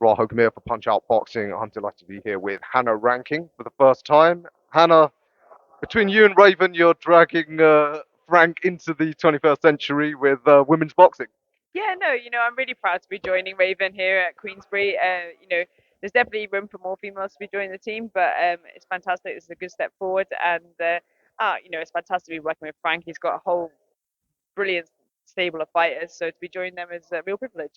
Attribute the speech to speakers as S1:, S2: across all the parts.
S1: Rahul Gamir for Punch Out Boxing. I'm delighted to be here with Hannah Rankin for the first time. Hannah, between you and Raven, you're dragging Frank into the 21st century with women's boxing.
S2: Yeah, no, I'm really proud to be joining Raven here at Queensbury. There's definitely room for more females to be joining the team, but it's fantastic. It's a good step forward, and it's fantastic to be working with Frank. He's got a whole brilliant stable of fighters, so to be joining them is a real privilege.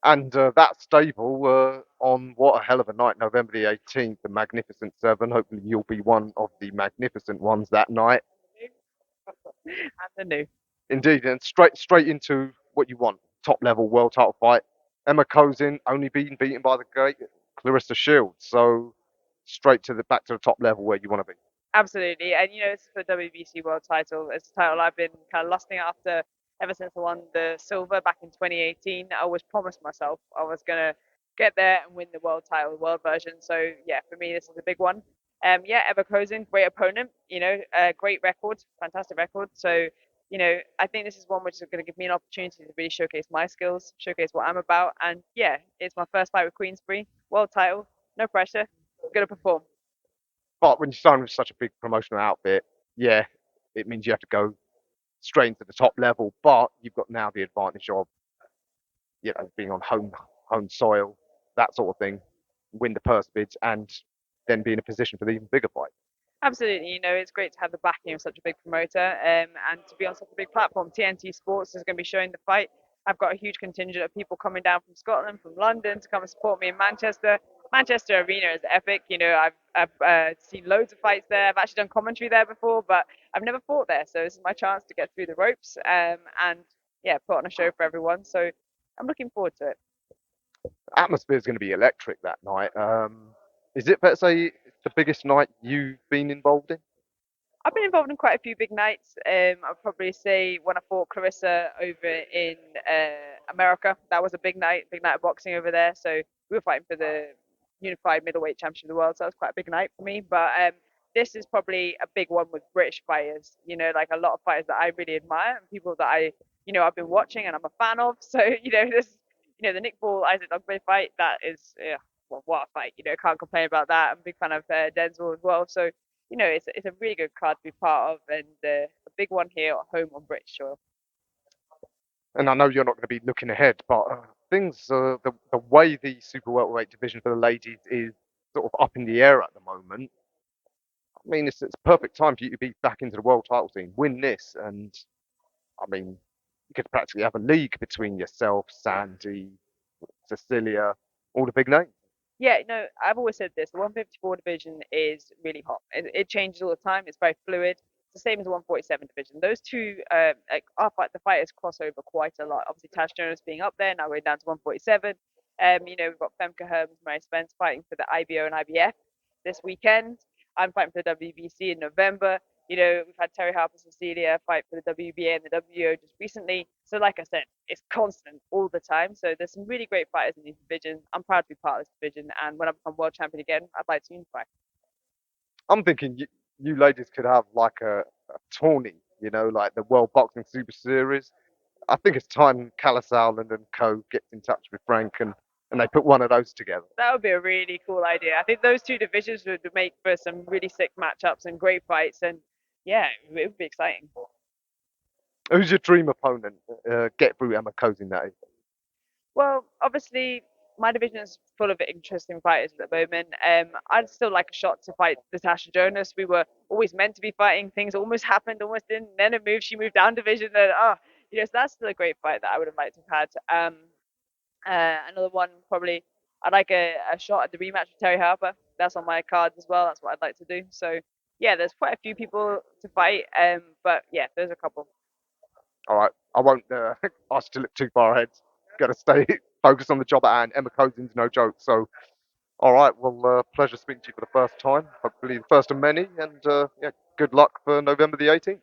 S1: And that stable on what a hell of a night, November the 18th, the Magnificent 7. Hopefully, you'll be one of the magnificent ones that night.
S2: And the new.
S1: Indeed, and straight into what you want, top level world title fight. Emma KOZIN only being beaten by the great Clarissa Shields, so straight to the back to the top level where you want to be.
S2: Absolutely, and this is for WBC world title. It's a title I've been kind of lusting after ever since I won the silver back in 2018. I always promised myself I was gonna get there and win the world title, world version. So yeah, for me this is a big one. Yeah, Ever Kozin, great opponent. Great record, fantastic record. So I think this is one which is going to give me an opportunity to really showcase my skills, showcase what I'm about. And yeah, it's my first fight with Queensbury, world title, no pressure, gonna perform.
S1: But when you sign with such a big promotional outfit, yeah, it means you have to go straight into the top level. But you've got now the advantage of being on home soil, that sort of thing, win the purse bids, and then be in a position for the even bigger fight.
S2: Absolutely, it's great to have the backing of such a big promoter, and to be on such a big platform. TNT Sports is going to be showing the fight. I've got a huge contingent of people coming down from Scotland, from London, to come and support me in Manchester. Manchester Arena is epic. I've seen loads of fights there. I've actually done commentary there before, but I've never fought there. So this is my chance to get through the ropes, and yeah, put on a show for everyone. So I'm looking forward to it.
S1: Atmosphere is going to be electric that night. Is it fair to say it's the biggest night you've been involved in?
S2: I've been involved in quite a few big nights. I'd probably say when I fought Clarissa over in America, that was a big night of boxing over there. So we were fighting for the unified middleweight championship of the world. So that was quite a big night for me. But this is probably a big one with British fighters. Like a lot of fighters that I really admire and people that I've been watching and I'm a fan of. So the Nick Ball Isaac Dogboy fight. That is, yeah, well, what a fight. Can't complain about that. I'm a big fan of Denzel as well. So it's a really good card to be part of, and a big one here at home on British soil.
S1: And I know you're not going to be looking ahead, but the way the super welterweight division for the ladies is sort of up in the air at the moment. I mean, it's a perfect time for you to be back into the world title scene, win this, and I mean, you could practically have a league between yourself, Sandy, Cecilia, all the big names.
S2: Yeah, no, I've always said this. The 154 division is really hot. It changes all the time. It's very fluid. It's the same as the 147 division. Those two, the fighters cross over quite a lot. Obviously, Tash Jonas being up there, now we're down to 147. We've got Femke Herms, Mary Spence fighting for the IBO and IBF this weekend. I'm fighting for the WBC in November. We've had Terry Harper, Cecilia fight for the WBA and the WO just recently. So, like I said, it's constant all the time. So, there's some really great fighters in these divisions. I'm proud to be part of this division. And when I become world champion again, I'd like to unify.
S1: I'm thinking you ladies could have like a tourney, like the World Boxing Super Series. I think it's time Callis Allen and Co gets in touch with Frank and they put one of those together.
S2: That would be a really cool idea. I think those two divisions would make for some really sick matchups and great fights. And yeah, it would be exciting.
S1: Who's your dream opponent? Get through Emma Kozin, that is.
S2: Well, obviously, my division is full of interesting fighters at the moment. I'd still like a shot to fight Natasha Jonas. We were always meant to be fighting. Things almost happened, almost didn't. Then it moved. She moved down division. And so that's still a great fight that I would have liked to have had. Another one probably. I'd like a shot at the rematch with Terry Harper. That's on my cards as well. That's what I'd like to do. So yeah, there's quite a few people to fight. But yeah, there's a couple.
S1: All right, I won't ask you to look too far ahead. Got to stay focused on the job at hand. Emma Cozin's no joke. So, all right, well, pleasure speaking to you for the first time. Hopefully, the first of many. And yeah, good luck for November the 18th.